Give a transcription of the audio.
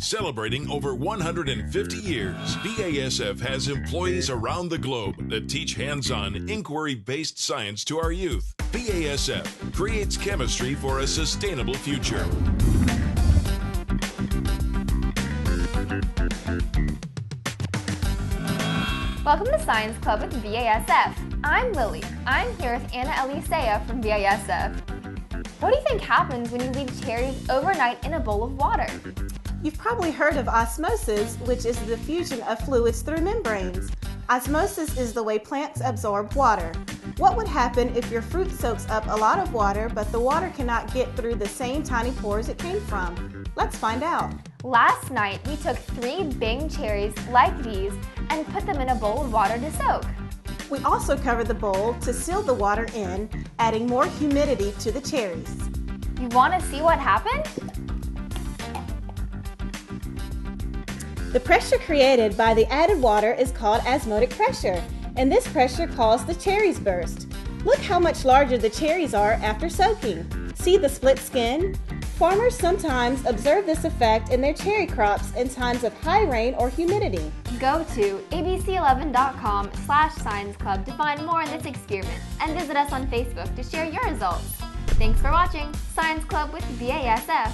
Celebrating over 150 years, BASF has employees around the globe that teach hands-on, inquiry-based science to our youth. BASF creates chemistry for a sustainable future. Welcome to Science Club with BASF. I'm Lily. I'm here with Anna Elisea from BASF. What do you think happens when you leave cherries overnight in a bowl of water? You've probably heard of osmosis, which is the diffusion of fluids through membranes. Osmosis is the way plants absorb water. What would happen if your fruit soaks up a lot of water, but the water cannot get through the same tiny pores it came from? Let's find out. Last night, we took 3 Bing cherries like these and put them in a bowl of water to soak. We also covered the bowl to seal the water in, adding more humidity to the cherries. You want to see what happened? The pressure created by the added water is called osmotic pressure, and this pressure caused the cherries burst. Look how much larger the cherries are after soaking. See the split skin? Farmers sometimes observe this effect in their cherry crops in times of high rain or humidity. Go to abc11.com/Science Club to find more on this experiment and visit us on Facebook to share your results. Thanks for watching Science Club with BASF.